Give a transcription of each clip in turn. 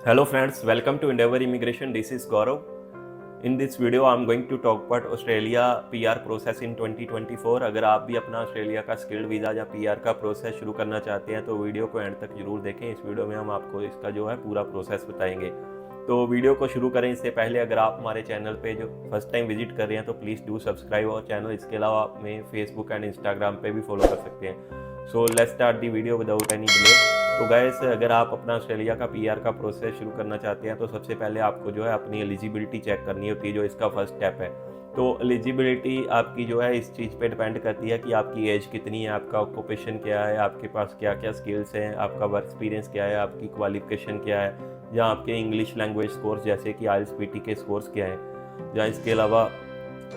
Hello friends, welcome to Endeavour Immigration. This is Gaurav. In this video, I'm going to talk about Australia PR process in 2024. अगर आप भी अपना Australia का skilled visa या PR का process शुरू करना चाहते हैं तो वीडियो को एंड तक जरूर देखें। इस वीडियो में हम आपको इसका जो है पूरा प्रोसेस बताएंगे। तो वीडियो को शुरू करें इससे पहले अगर आप हमारे चैनल पे जो फर्स्ट टाइम विजिट कर रहे हैं तो प्लीज़ डू सब्सक्राइब और चैनल। इसके अलावा आप हमें फेसबुक एंड इंस्टाग्राम पे भी फॉलो कर सकते हैं। So let's start the video without any delay. तो गाइस, अगर आप अपना ऑस्ट्रेलिया का PR का प्रोसेस शुरू करना चाहते हैं तो सबसे पहले आपको जो है अपनी एलिजिबिलिटी चेक करनी होती है, जो इसका फर्स्ट स्टेप है। तो एलिजिबिलिटी आपकी जो है इस चीज़ पे डिपेंड करती है कि आपकी एज कितनी है, आपका ऑक्यूपेशन क्या है, आपके पास क्या क्या स्किल्स हैं, आपका वर्क एक्सपीरियंस क्या है, आपकी क्वालिफिकेशन क्या है, या आपके इंग्लिश लैंग्वेज स्कोर्स जैसे कि IELTS PT के स्कोर्स क्या हैं, या इसके अलावा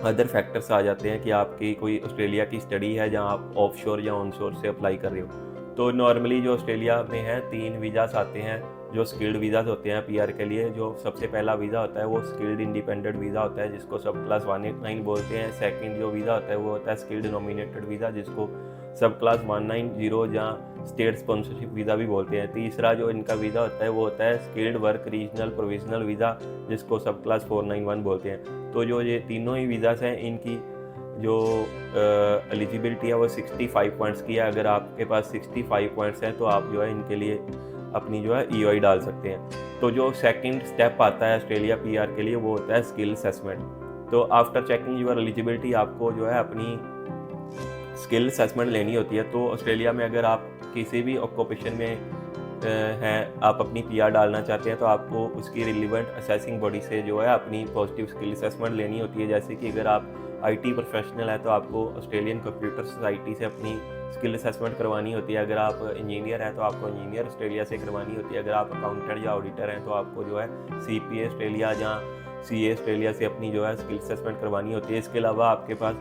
अदर फैक्टर्स आ जाते हैं कि आपकी कोई ऑस्ट्रेलिया की स्टडी है जहाँ आप ऑफशोर या ऑनशोर से अप्लाई कर रहे हो। तो नॉर्मली जो ऑस्ट्रेलिया में है 3 वीज़ास आते हैं जो स्किल्ड वीज़ास होते हैं PR के लिए। जो सबसे पहला वीज़ा होता है वो स्किल्ड इंडिपेंडेंट वीज़ा होता है जिसको सब क्लास 189 बोलते हैं। सेकंड जो वीज़ा होता है वो होता है स्किल्ड नॉमिनेटेड वीज़ा जिसको सब क्लास 190 या स्टेट स्पॉन्सरशिप वीज़ा भी बोलते हैं। तीसरा जो इनका वीज़ा होता है वो होता है skilled work regional provisional visa जिसको सब क्लास 491 बोलते हैं। तो जो ये तीनों ही वीज़ास हैं इनकी जो एलिजिबिलिटी है वो 65 पॉइंट्स की है। अगर आपके पास 65 पॉइंट्स हैं तो आप जो है इनके लिए अपनी जो है EOI डाल सकते हैं। तो जो सेकंड स्टेप आता है ऑस्ट्रेलिया PR के लिए वो होता है स्किल असेसमेंट। तो आफ्टर चेकिंग यूर एलिजिबिलिटी आपको जो है अपनी स्किल असेसमेंट लेनी होती है। तो ऑस्ट्रेलिया में अगर आप किसी भी ऑक्यूपेशन में हैं, आप अपनी PR डालना चाहते हैं तो आपको उसकी रिलेवेंट असेसिंग बॉडी से जो है अपनी पॉजिटिव स्किल असेसमेंट लेनी होती है। जैसे कि अगर आप IT प्रोफेशनल है तो आपको ऑस्ट्रेलियन कंप्यूटर सोसाइटी से अपनी स्किल असेसमेंट करवानी होती है। अगर आप इंजीनियर हैं तो आपको इंजीनियर ऑस्ट्रेलिया से करवानी होती है। अगर आप अकाउंटेंट या ऑडिटर हैं तो आपको जो है CPA ऑस्ट्रेलिया या CA ऑस्ट्रेलिया से अपनी जो है स्किल असेसमेंट करवानी होती है। इसके अलावा आपके पास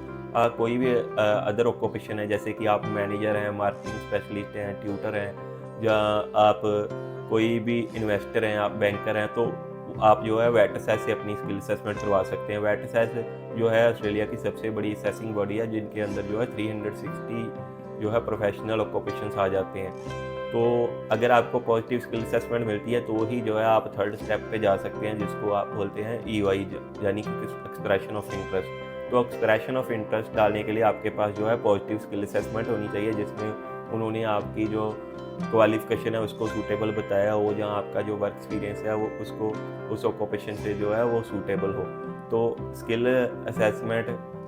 कोई भी अदर ऑक्यूपेशन है जैसे कि आप मैनेजर हैं, मार्केटिंग स्पेशलिस्ट हैं, ट्यूटर हैं, या आप कोई भी इन्वेस्टर हैं, आप बैंकर हैं, तो आप जो है वेटसेस से अपनी स्किल असेसमेंट करवा सकते हैं। वेटसेस जो है ऑस्ट्रेलिया की सबसे बड़ी असेसिंग बॉडी है जिनके अंदर जो है 360 जो है प्रोफेशनल ऑक्यूपेशंस आ जाते हैं। तो अगर आपको पॉजिटिव स्किल असेसमेंट मिलती है तो ही जो है आप थर्ड स्टेप पे जा सकते हैं जिसको आप बोलते हैं EOI यानी कि एक्सप्रेशन ऑफ इंटरेस्ट। तो एक्सप्रेशन ऑफ इंटरेस्ट डालने के लिए आपके पास जो है पॉजिटिव स्किल असेसमेंट होनी चाहिए जिसमें उन्होंने आपकी जो क्वालिफिकेशन है उसको सूटेबल बताया हो, जहाँ आपका जो वर्क एक्सपीरियंस है वो उसको उस ऑक्यूपेशन से जो है वो सूटेबल हो। तो स्किल असेसमेंट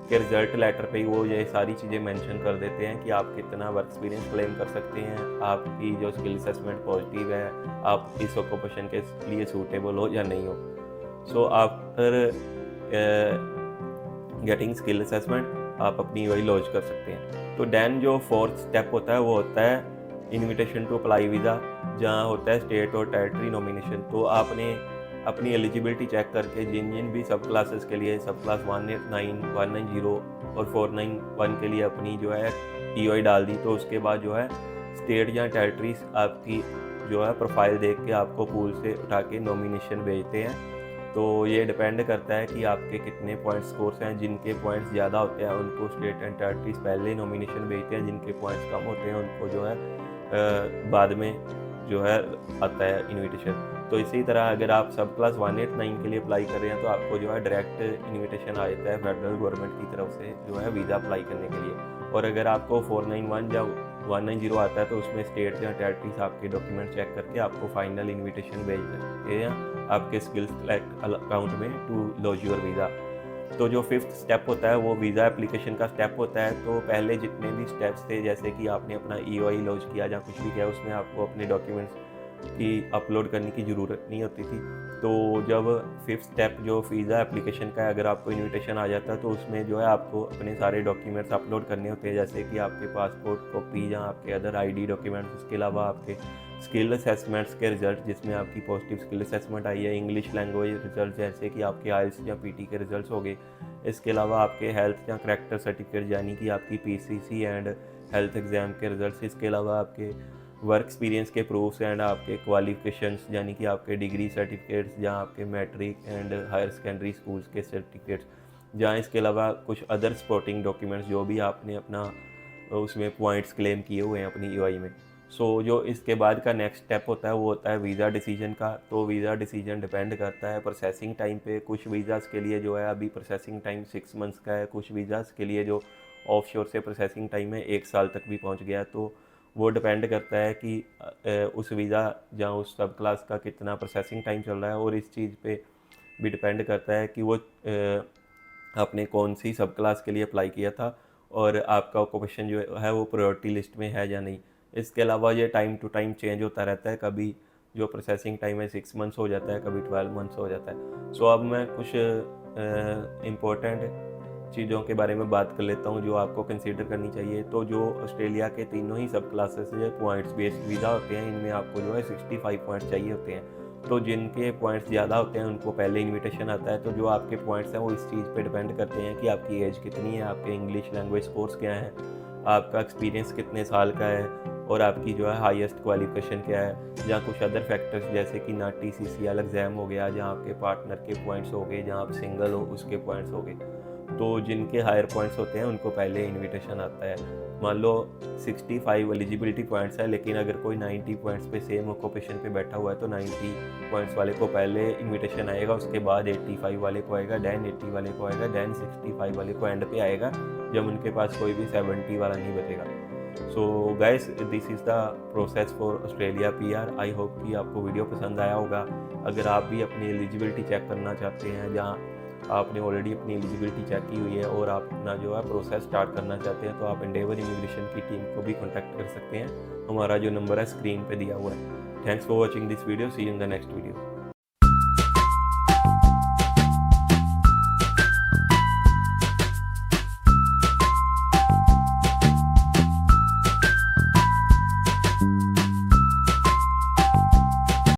के रिजल्ट लेटर पे ही वो ये सारी चीज़ें मेंशन कर देते हैं कि आप कितना वर्क एक्सपीरियंस क्लेम कर सकते हैं, आपकी जो स्किल असेसमेंट पॉजिटिव है, आप इस ऑक्यूपेशन के लिए सूटेबल हो या नहीं हो। So after getting skill assessment आप अपनी वही लॉन्च कर सकते हैं। तो देन जो फोर्थ स्टेप होता है वो होता है इनविटेशन टू अप्लाई वीज़ा, जहाँ होता है स्टेट और टेरिटरी नॉमिनेशन। तो आपने अपनी एलिजिबिलिटी चेक करके जिन जिन भी सब क्लासेस के लिए सब क्लास 189, 190 और 491 के लिए अपनी जो है EOI डाल दी, तो उसके बाद जो है स्टेट या टेरिटरीज आपकी जो है प्रोफाइल देख के आपको पूल से उठा के नॉमिनेशन भेजते हैं। तो ये डिपेंड करता है कि आपके कितने पॉइंट स्कोर्स हैं। जिनके पॉइंट्स ज़्यादा होते हैं उनको स्टेट एंड टेरिटरीज पहले नॉमिनेशन भेजते हैं, जिनके पॉइंट्स कम होते हैं उनको जो है बाद में जो है आता है इनविटेशन। तो इसी तरह अगर आप सब क्लास 189 के लिए अप्लाई कर रहे हैं तो आपको जो है डायरेक्ट इनविटेशन आ जाता है फेडरल गवर्नमेंट की तरफ से जो है वीज़ा अप्लाई करने के लिए। और अगर आपको 491 या 190 आता है तो उसमें स्टेट या टेरिटरीज आपके डॉक्यूमेंट चेक करके आपको फाइनल इन्विटेशन भेज सकते हैं आपके स्किल्स अकाउंट में टू लॉन्च योर वीज़ा। तो जो फिफ्थ स्टेप होता है वो वीज़ा एप्लीकेशन का स्टेप होता है। तो पहले जितने भी स्टेप्स थे जैसे कि आपने अपना EOI लॉन्च किया या कुछ भी किया उसमें आपको अपने डॉक्यूमेंट्स की अपलोड करने की ज़रूरत नहीं होती थी। तो जब फिफ्थ स्टेप जो वीज़ा एप्लीकेशन का है, अगर आपको इनविटेशन आ जाता है तो उसमें जो है आपको अपने सारे डॉक्यूमेंट्स अपलोड करने होते हैं, जैसे कि आपके पासपोर्ट कॉपी या आपके अदर ID डॉक्यूमेंट्स, इसके अलावा आपके स्किल असेसमेंट्स के रिजल्ट जिसमें आपकी पॉजिटिव स्किल असेसमेंट आई है, इंग्लिश लैंग्वेज रिजल्ट जैसे कि आपके IELTS या PT के रिजल्ट्स हो गए, इसके अलावा आपके हेल्थ या करैक्टर सर्टिफिकेट यानी कि आपकी PCC एंड हेल्थ एग्ज़ाम के रिजल्ट्स, इसके अलावा आपके वर्क एक्सपीरियंस के प्रूफ्स एंड आपके क्वालिफिकेशंस यानी कि आपके डिग्री सर्टिफिकेट्स या आपके matric and higher secondary schools के सर्टिफिकेट्स, जहाँ इसके अलावा कुछ अदर सपोर्टिंग डॉक्यूमेंट्स जो भी आपने अपना उसमें पॉइंट्स क्लेम किए हुए हैं अपनी EOI में। सो जो इसके बाद का नेक्स्ट स्टेप होता है वो होता है वीज़ा डिसीजन का। तो वीज़ा डिसीजन डिपेंड करता है प्रोसेसिंग टाइम पे। कुछ वीज़ाज़ के लिए जो है अभी प्रोसेसिंग टाइम 6 मंथ्स का है, कुछ वीज़ाज़ के लिए जो ऑफशोर से प्रोसेसिंग टाइम है 1 साल तक भी पहुंच गया। तो वो डिपेंड करता है कि उस वीज़ा या उस सब क्लास का कितना प्रोसेसिंग टाइम चल रहा है, और इस चीज़ पे भी डिपेंड करता है कि वो आपने कौन सी सब क्लास के लिए अप्लाई किया था और आपका ऑक्यूपेशन जो है वो प्रायोरिटी लिस्ट में है या नहीं। इसके अलावा ये टाइम टू टाइम चेंज होता रहता है, कभी जो प्रोसेसिंग टाइम है 6 मंथ्स हो जाता है, कभी 12 मंथ्स हो जाता है। सो अब मैं कुछ इम्पोर्टेंट चीज़ों के बारे में बात कर लेता हूँ जो आपको कंसीडर करनी चाहिए। तो जो ऑस्ट्रेलिया के तीनों ही सब क्लासेस जो पॉइंट्स बेस्ड वीज़ा होते हैं, इनमें आपको जो है 65 पॉइंट्स चाहिए होते हैं। तो जिनके पॉइंट्स ज़्यादा होते हैं उनको पहले इनविटेशन आता है। तो जो आपके पॉइंट्स हैं वो इस चीज़ पे डिपेंड करते हैं कि आपकी एज कितनी है, आपके इंग्लिश लैंग्वेज कोर्स क्या है, आपका एक्सपीरियंस कितने साल का है, और आपकी जो है हाईएस्ट क्वालिफिकेशन क्या है, या कुछ अदर फैक्टर्स जैसे कि ना TCCL एग्ज़ाम हो गया, जहाँ आपके पार्टनर के पॉइंट्स हो गए, जहाँ आप सिंगल हो उसके पॉइंट्स हो गए। तो जिनके हायर पॉइंट्स होते हैं उनको पहले इनविटेशन आता है। मान लो 65 एलिजिबिलिटी पॉइंट्स है, लेकिन अगर कोई 90 पॉइंट्स पे सेम ऑक्यूपेशन पे बैठा हुआ है तो 90 पॉइंट्स वाले को पहले इनविटेशन आएगा, उसके बाद 85 वाले को आएगा, दैन 80 वाले को आएगा, दैन 65 वाले को एंड पे आएगा, जब उनके पास कोई भी 70 वाला नहीं बचेगा। So guys, this is the process for Australia PR। I hope कि आपको वीडियो पसंद आया होगा। अगर आप भी अपनी एलिजिबिलिटी चेक करना चाहते हैं, जहाँ आपने ऑलरेडी अपनी एलिजिबिलिटी चेक की हुई है और आप अपना जो है प्रोसेस स्टार्ट करना चाहते हैं, तो आप एंडेवर इमिग्रेशन की टीम को भी कॉन्टैक्ट कर सकते हैं। हमारा जो नंबर है स्क्रीन पे दिया हुआ है। Thanks for watching this video. See you in the next video.